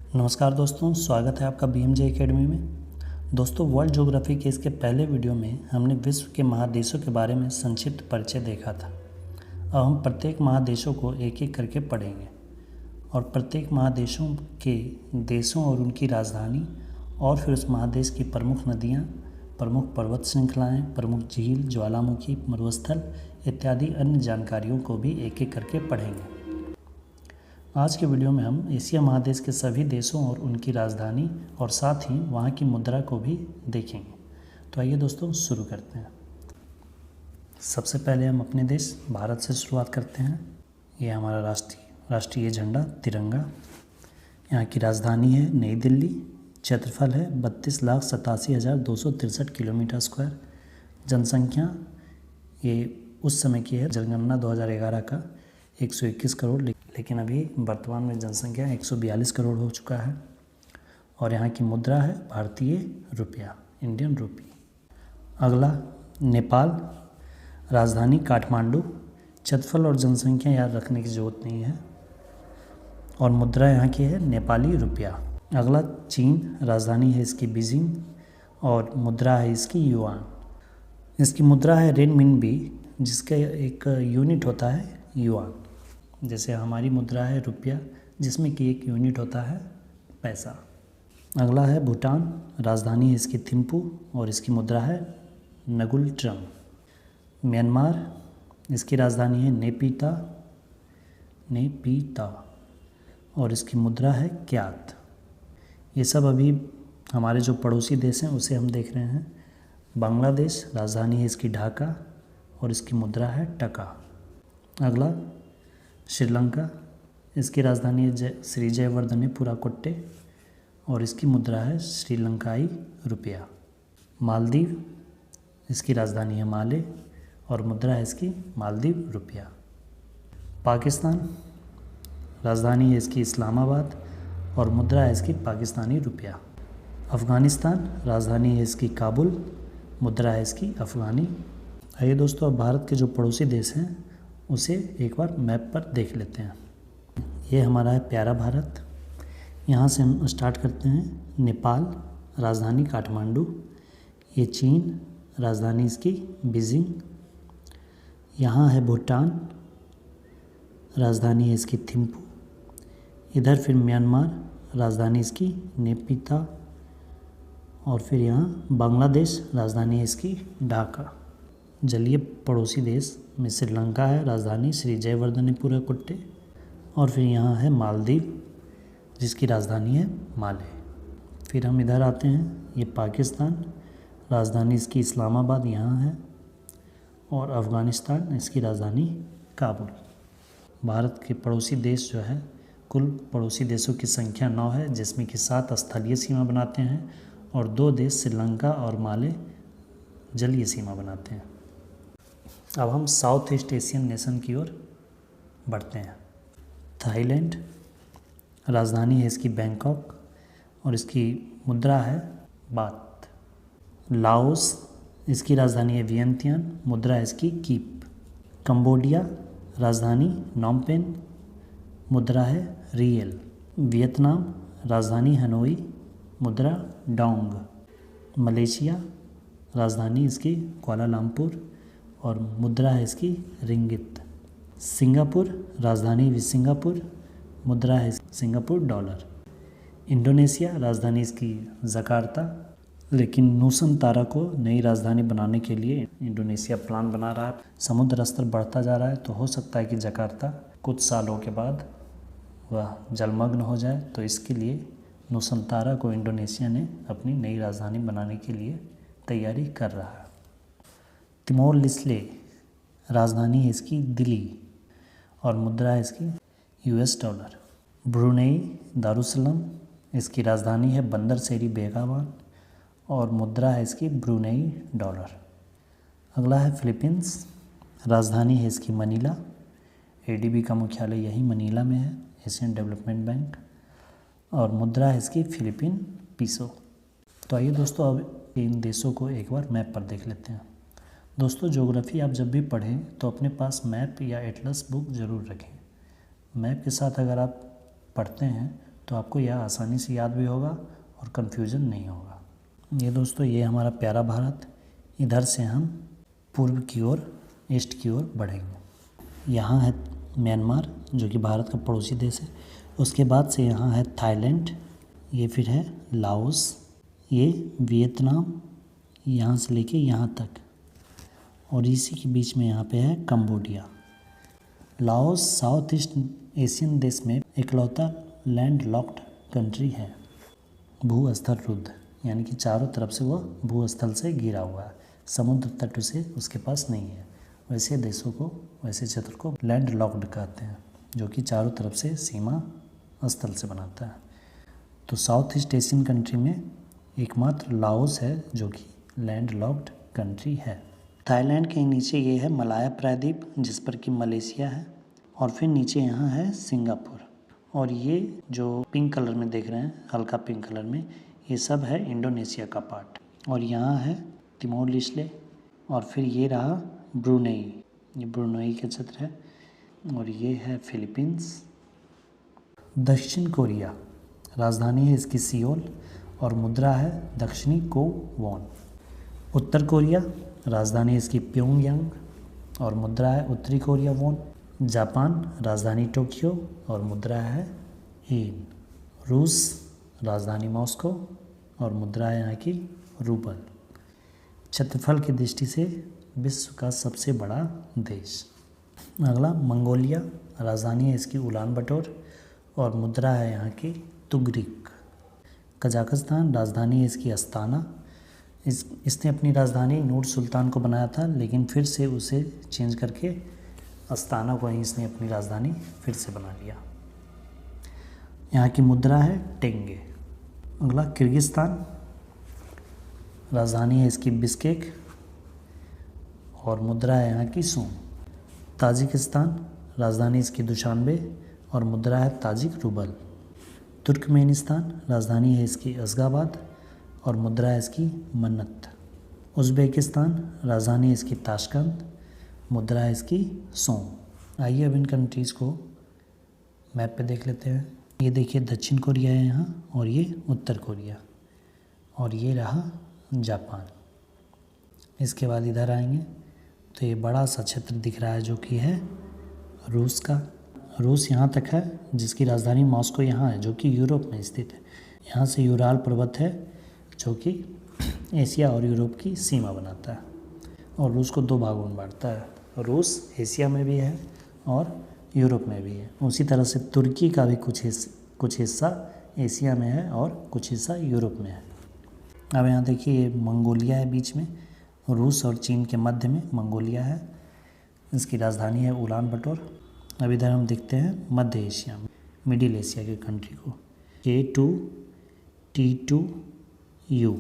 नमस्कार दोस्तों, स्वागत है आपका BMJ एकेडमी में। दोस्तों, वर्ल्ड ज्योग्राफी के इसके पहले वीडियो में हमने विश्व के महादेशों के बारे में संक्षिप्त परिचय देखा था। अब हम प्रत्येक महादेशों को एक एक करके पढ़ेंगे और प्रत्येक महादेशों के देशों और उनकी राजधानी और फिर उस महादेश की प्रमुख नदियाँ, प्रमुख पर्वत श्रृंखलाएँ, प्रमुख झील, ज्वालामुखी, मरुस्थल इत्यादि अन्य जानकारियों को भी एक एक करके पढ़ेंगे। आज के वीडियो में हम एशिया महादेश के सभी देशों और उनकी राजधानी और साथ ही वहाँ की मुद्रा को भी देखेंगे। तो आइए दोस्तों शुरू करते हैं। सबसे पहले हम अपने देश भारत से शुरुआत करते हैं। ये हमारा राष्ट्रीय झंडा तिरंगा। यहाँ की राजधानी है नई दिल्ली। क्षेत्रफल है 32,87,263 किलोमीटर स्क्वायर। जनसंख्या ये उस समय की है, जनगणना 2011 का 121 करोड़, लेकिन अभी वर्तमान में जनसंख्या 142 करोड़ हो चुका है। और यहाँ की मुद्रा है भारतीय रुपया, इंडियन रूपी। अगला नेपाल, राजधानी काठमांडू। क्षेत्रफल और जनसंख्या याद रखने की ज़रूरत नहीं है और मुद्रा यहाँ की है नेपाली रुपया। अगला चीन, राजधानी है इसकी बीजिंग और मुद्रा है इसकी युआन। इसकी मुद्रा है रेनमिनबी, जिसका एक यूनिट होता है युआन। जैसे हमारी मुद्रा है रुपया, जिसमें कि एक यूनिट होता है पैसा। अगला है भूटान, राजधानी है इसकी थिम्पू और इसकी मुद्रा है नगुलट्रंग। म्यांमार, इसकी राजधानी है नेपीता और इसकी मुद्रा है क्यात। ये सब अभी हमारे जो पड़ोसी देश हैं उसे हम देख रहे हैं। बांग्लादेश, राजधानी है इसकी ढाका और इसकी मुद्रा है टका। अगला श्रीलंका, इसकी राजधानी है श्री जयवर्धनेपुराकोट्टे और इसकी मुद्रा है श्रीलंकाई रुपया। मालदीव, इसकी राजधानी है माले और मुद्रा है इसकी मालदीव रुपया। पाकिस्तान, राजधानी है इसकी इस्लामाबाद और मुद्रा है इसकी पाकिस्तानी रुपया। अफ़गानिस्तान, राजधानी है इसकी काबुल, मुद्रा है इसकी अफ़गानी। आइए दोस्तों, अब भारत के जो पड़ोसी देश हैं उसे एक बार मैप पर देख लेते हैं। ये हमारा है प्यारा भारत। यहाँ से हम स्टार्ट करते हैं। नेपाल, राजधानी काठमांडू। ये चीन, राजधानी इसकी बीजिंग। यहाँ है भूटान, राजधानी है इसकी थिम्पू। इधर फिर म्यांमार, राजधानी इसकी नेपिता। और फिर यहाँ बांग्लादेश, राजधानी है इसकी ढाका। जलीय पड़ोसी देश में श्रीलंका है, राजधानी श्री जयवर्धनेपुराकोट्टे। और फिर यहाँ है मालदीव, जिसकी राजधानी है माले। फिर हम इधर आते हैं, ये पाकिस्तान, राजधानी इसकी इस्लामाबाद यहाँ है और अफ़गानिस्तान, इसकी राजधानी काबुल। भारत के पड़ोसी देश जो है, कुल पड़ोसी देशों की संख्या 9 है, जिसमें कि 7 स्थलीय सीमा बनाते हैं और 2 देश श्रीलंका और माले जलीय सीमा बनाते हैं। अब हम साउथ ईस्ट एशियन नेशन की ओर बढ़ते हैं। थाईलैंड, राजधानी है इसकी बैंकॉक और इसकी मुद्रा है बात। लाओस, इसकी राजधानी है वियंतियान, मुद्रा है इसकी कीप। कंबोडिया, राजधानी नॉमपेन, मुद्रा है रियल। वियतनाम, राजधानी हनोई, मुद्रा डोंग। मलेशिया, राजधानी इसकी कुआलालंपुर और मुद्रा है इसकी रिंगित। सिंगापुर, राजधानी भी सिंगापुर, मुद्रा है सिंगापुर डॉलर। इंडोनेशिया, राजधानी इसकी जकार्ता, लेकिन नूसनतारा को नई राजधानी बनाने के लिए इंडोनेशिया प्लान बना रहा है। समुद्र स्तर बढ़ता जा रहा है, तो हो सकता है कि जकार्ता कुछ सालों के बाद वह जलमग्न हो जाए, तो इसके लिए नूसनतारा को इंडोनेशिया ने अपनी नई राजधानी बनाने के लिए तैयारी कर रहा है। तिमोर लेस्टे, राजधानी है इसकी दिल्ली और मुद्रा है इसकी US डॉलर। ब्रुनेई दारुसलाम, इसकी राजधानी है बंदर सेरी बेगावान और मुद्रा है इसकी ब्रुनेई डॉलर। अगला है फिलीपींस, राजधानी है इसकी मनीला। ADB का मुख्यालय यही मनीला में है, एशियन डेवलपमेंट बैंक, और मुद्रा है इसकी फिलीपीन पीसो। तो आइए दोस्तों, अब इन देशों को एक बार मैप पर देख लेते हैं। दोस्तों, ज्योग्राफी आप जब भी पढ़ें तो अपने पास मैप या एटलस बुक ज़रूर रखें। मैप के साथ अगर आप पढ़ते हैं तो आपको यह आसानी से याद भी होगा और कन्फ्यूज़न नहीं होगा। ये दोस्तों ये हमारा प्यारा भारत, इधर से हम पूर्व की ओर ईस्ट की ओर बढ़ेंगे। यहाँ है म्यांमार जो कि भारत का पड़ोसी देश है। उसके बाद से यहाँ है थाईलैंड, ये फिर है लाओस, ये वियतनाम, यहाँ से लेके यहाँ तक, और इसी के बीच में यहाँ पे है Cambodia. Laos south east Asian देश में इकलौता लैंड लॉक्ड कंट्री है, भूस्थल रुद्ध, यानी कि चारों तरफ से वह भूस्थल से घिरा हुआ है, समुद्र तट से उसके पास नहीं है। वैसे देशों को, वैसे क्षेत्र को लैंड लॉक्ड कहते हैं, जो कि चारों तरफ से सीमा स्थल से बनाता है। तो साउथ ईस्ट एशियन कंट्री में एकमात्र लाओस है जो कि लैंड लॉक्ड कंट्री है। थाईलैंड के नीचे ये है मलाया प्रायद्वीप, जिस पर कि मलेशिया है, और फिर नीचे यहाँ है सिंगापुर। और ये जो पिंक कलर में देख रहे हैं, हल्का पिंक कलर में, ये सब है इंडोनेशिया का पार्ट। और यहाँ है तिमोर लेस्टे, और फिर ये रहा ब्रुनेई, ये ब्रुनेई का क्षेत्र है, और ये है फिलीपींस। दक्षिण कोरिया, राजधानी है इसकी सियोल और मुद्रा है दक्षिणी को वॉन। उत्तर कोरिया, राजधानी इसकी प्योंगयांग और मुद्रा है उत्तरी कोरिया वॉन। जापान, राजधानी टोक्यो और मुद्रा है येन। रूस, राजधानी मॉस्को और मुद्रा है यहाँ की रूबल। क्षेत्रफल की दृष्टि से विश्व का सबसे बड़ा देश। अगला मंगोलिया, राजधानी है इसकी उलान बटोर और मुद्रा है यहाँ की तुगरिक। कजाकिस्तान, राजधानी है इसकी अस्ताना। इसने अपनी राजधानी नूर सुल्तान को बनाया था, लेकिन फिर से उसे चेंज करके अस्ताना को ही इसने अपनी राजधानी फिर से बना लिया। यहाँ की मुद्रा है टेंगे। अगला किर्गिस्तान, राजधानी है इसकी बिश्केक और मुद्रा है यहाँ की सोम। ताजिकिस्तान, राजधानी इसकी दुशानबे और मुद्रा है ताजिक रूबल। तुर्कमेनिस्तान, राजधानी है इसकी अशगाबाद और मुद्रा है इसकी मन्नत। उज़्बेकिस्तान, राजधानी है इसकी ताशकंद, मुद्रा है इसकी सोम। आइए अब इन कंट्रीज़ को मैप पे देख लेते हैं। ये देखिए दक्षिण कोरिया है यहाँ, और ये उत्तर कोरिया, और ये रहा जापान। इसके बाद इधर आएंगे तो ये बड़ा सा क्षेत्र दिख रहा है जो कि है रूस का। रूस यहाँ तक है, जिसकी राजधानी मॉस्को यहाँ है, जो कि यूरोप में स्थित है। यहाँ से यूराल पर्वत है जो कि एशिया और यूरोप की सीमा बनाता है, और रूस को दो भागों में बांटता है। रूस एशिया में भी है और यूरोप में भी है। उसी तरह से तुर्की का भी कुछ हिस्सा एशिया में है और कुछ हिस्सा यूरोप में है। अब यहाँ देखिए ये मंगोलिया है बीच में, रूस और चीन के मध्य में मंगोलिया है। इसकी राजधानी है उलान बटोर। अब इधर हम देखते हैं मध्य एशिया में, मिडिल एशिया के कंट्री को। K2T2U,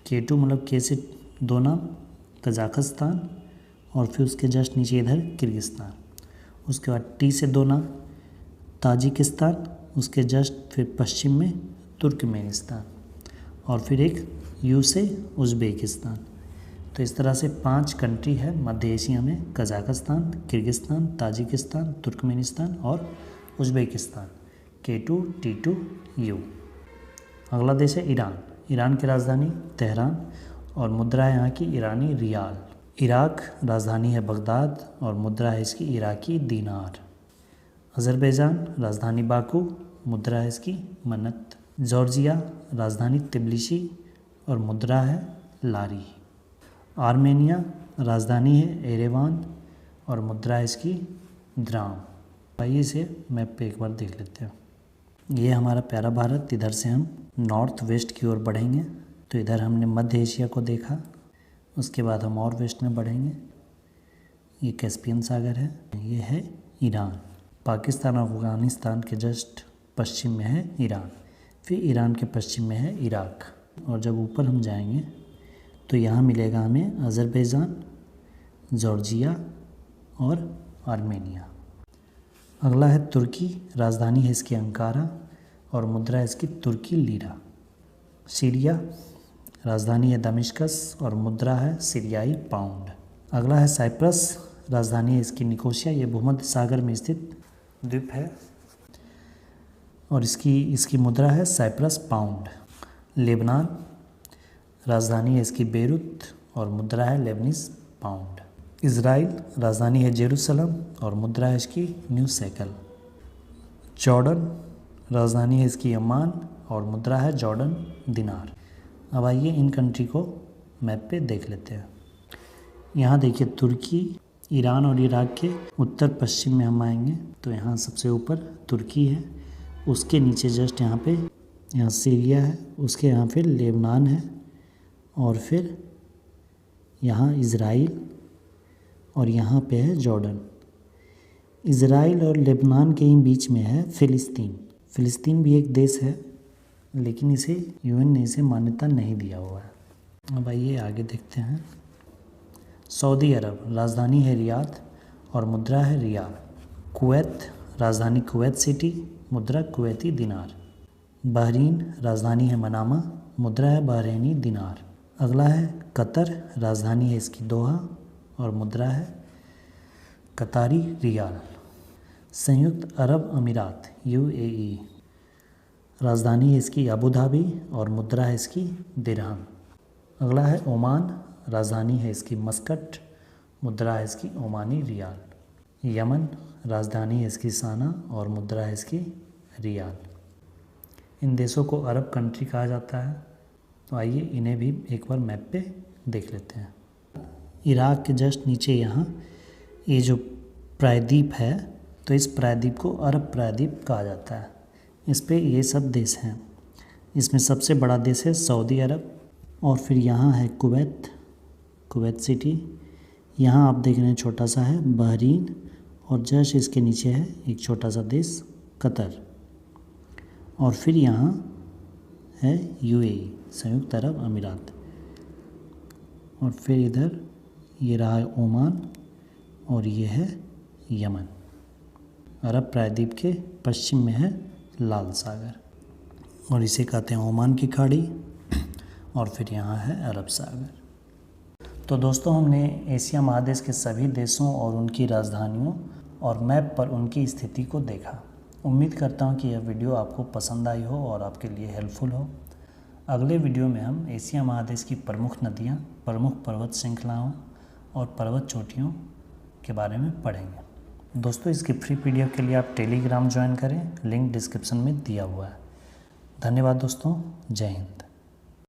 K2 मतलब के से दो नाम, कजाकिस्तान, और फिर उसके जस्ट नीचे इधर किर्गिस्तान। उसके बाद टी से दो नाम, ताजिकिस्तान, उसके जस्ट फिर पश्चिम में तुर्कमेनिस्तान, और फिर एक यू से उज़्बेकिस्तान। तो इस तरह से 5 कंट्री है मध्य एशिया में, कजाकिस्तान, किर्गिस्तान, ताजिकिस्तान, तुर्कमेनिस्तान और उज़्बेकिस्तान। K2T2U। अगला देश है ईरान। ईरान की राजधानी तेहरान और मुद्रा है यहाँ की ईरानी रियाल। इराक, राजधानी है बगदाद और मुद्रा है इसकी इराकी दीनार। अज़रबैजान, राजधानी बाकू, मुद्रा है इसकी मन्नत। जॉर्जिया, राजधानी तिब्लिसी और मुद्रा है लारी। आर्मेनिया, राजधानी है एरेवान और मुद्रा है इसकी द्राम। आइए इसे मैप पे एक बार देख लेते हैं। ये हमारा प्यारा भारत, इधर से हम नॉर्थ वेस्ट की ओर बढ़ेंगे। तो इधर हमने मध्य एशिया को देखा, उसके बाद हम और वेस्ट में बढ़ेंगे। ये कैस्पियन सागर है, ये है ईरान। पाकिस्तान और अफ़गानिस्तान के जस्ट पश्चिम में है ईरान, फिर ईरान के पश्चिम में है इराक। और जब ऊपर हम जाएंगे तो यहाँ मिलेगा हमें अज़रबैजान, जॉर्जिया और आर्मेनिया। अगला है तुर्की, राजधानी है इसकी अंकारा और मुद्रा है इसकी तुर्की लीरा। सीरिया, राजधानी है दमिश्कस और मुद्रा है सीरियाई पाउंड। अगला है साइप्रस, राजधानी है इसकी निकोसिया, ये भूमध्य सागर में स्थित द्वीप है। और इसकी मुद्रा है साइप्रस पाउंड। लेबनान, राजधानी है इसकी बेरूत और मुद्रा है लेबनीज पाउंड। इज़राइल, राजधानी है जेरूसलम और मुद्रा है इसकी न्यू शेकल। जॉर्डन, राजधानी है इसकी अम्मान और मुद्रा है जॉर्डन दिनार। अब आइए इन कंट्री को मैप पे देख लेते हैं। यहाँ देखिए तुर्की, ईरान और इराक के उत्तर पश्चिम में हम आएंगे तो यहाँ सबसे ऊपर तुर्की है, उसके नीचे जस्ट यहाँ सीरिया है, उसके यहाँ फिर लेबनान है और फिर यहाँ इज़राइल और यहाँ पे है जॉर्डन। इज़राइल और लेबनान के ही बीच में है फ़िलिस्तीन। फ़िलिस्तीन भी एक देश है लेकिन इसे यूएन ने इसे मान्यता नहीं दिया हुआ है। अब आइए आगे देखते हैं। सऊदी अरब, राजधानी है रियाद और मुद्रा है रियाल। कुवैत, राजधानी कुवैत सिटी, मुद्रा कुवैती दिनार। बहरीन, राजधानी है मनामा, मुद्रा है बहरीनी दिनार। अगला है कतर, राजधानी है इसकी दोहा और मुद्रा है कतारी रियाल। संयुक्त अरब अमीरात यूएई, राजधानी है इसकी अबू धाबी और मुद्रा है इसकी दिरहम। अगला है ओमान, राजधानी है इसकी मस्कट, मुद्रा है इसकी ओमानी रियाल। यमन, राजधानी है इसकी साना और मुद्रा है इसकी रियाल। इन देशों को अरब कंट्री कहा जाता है। तो आइए इन्हें भी एक बार मैप पे देख लेते हैं। इराक के जस्ट नीचे यहाँ ये जो प्रायद्वीप है तो इस प्रायद्वीप को अरब प्रायद्वीप कहा जाता है। इस पे ये सब देश हैं। इसमें सबसे बड़ा देश है सऊदी अरब और फिर यहाँ है कुवैत सिटी। यहाँ आप देख रहे हैं छोटा सा है बहरीन और जस्ट इसके नीचे है एक छोटा सा देश कतर और फिर यहाँ है यूएई, संयुक्त अरब अमीरात। और फिर इधर ये रहा है ओमान और ये है यमन। अरब प्रायद्वीप के पश्चिम में है लाल सागर और इसे कहते हैं ओमान की खाड़ी और फिर यहाँ है अरब सागर। तो दोस्तों हमने एशिया महादेश के सभी देशों और उनकी राजधानियों और मैप पर उनकी स्थिति को देखा। उम्मीद करता हूँ कि यह वीडियो आपको पसंद आई हो और आपके लिए हेल्पफुल हो। अगले वीडियो में हम एशिया महादेश की प्रमुख नदियाँ, प्रमुख पर्वत श्रृंखलाओं और पर्वत चोटियों के बारे में पढ़ेंगे। दोस्तों इसकी फ्री पीडीएफ के लिए आप टेलीग्राम ज्वाइन करें, लिंक डिस्क्रिप्शन में दिया हुआ है। धन्यवाद दोस्तों, जय हिंद।